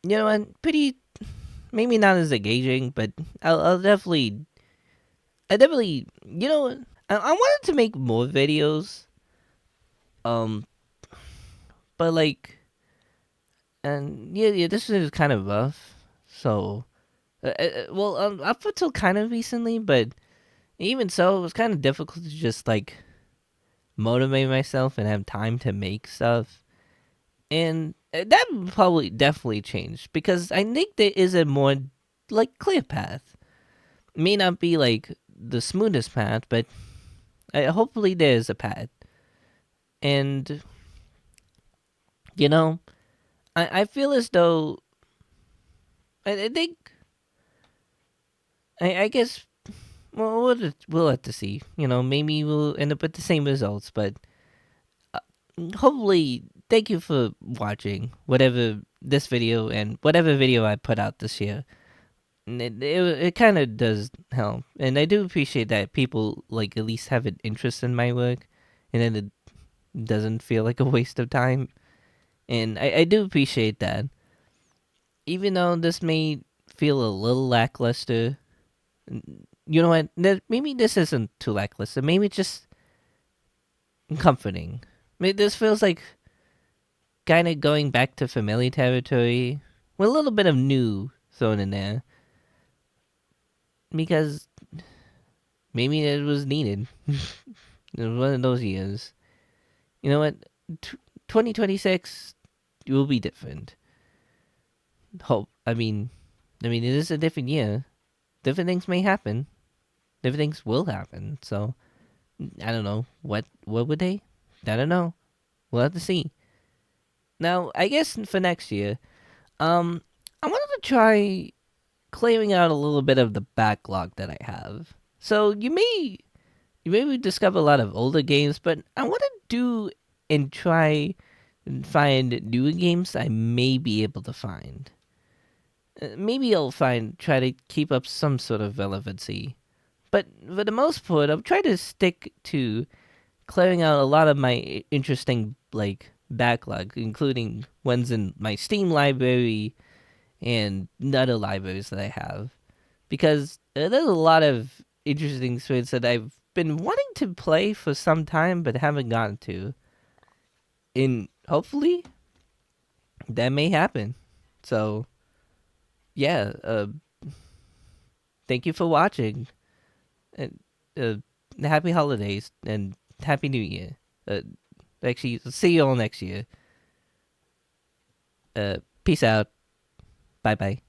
know what? Pretty maybe not as engaging, but I'll definitely, you know, what? I wanted to make more videos, um, but like, and yeah, this is kind of rough. So, well, up until kind of recently, but even so, it was kind of difficult to just like motivate myself and have time to make stuff, and that probably definitely changed because I think there is a more like clear path. May not be like the smoothest path, but hopefully there's a path. And you know, I feel as though I think I guess we'll have to see. You know, maybe we'll end up with the same results, but uh, hopefully, thank you for watching whatever this video and whatever video I put out this year. It kind of does help, and I do appreciate that people like at least have an interest in my work, and then it doesn't feel like a waste of time. And I do appreciate that, even though this may feel a little lackluster. You know what? Maybe this isn't too lackluster. Maybe it's just comforting. Maybe this feels like kind of going back to familiar territory with a little bit of new thrown in there. Because Maybe it was needed. It was one of those years. You know what? 2026 will be different. Hope. It is a different year. Different things may happen. Different things will happen. So I don't know what would they? I don't know. We'll have to see. Now, I guess for next year, I wanted to try clearing out a little bit of the backlog that I have. So you may discover a lot of older games, but I want to do and try and find newer games I may be able to find. Maybe I'll try to keep up some sort of relevancy. But for the most part, I'll try to stick to clearing out a lot of my interesting backlog, including ones in my Steam library and other libraries that I have, because there's a lot of interesting threads that I've been wanting to play for some time but haven't gotten to, and hopefully that may happen. So yeah, thank you for watching, and happy holidays and happy New Year. Actually, see you all next year. Peace out. Bye bye.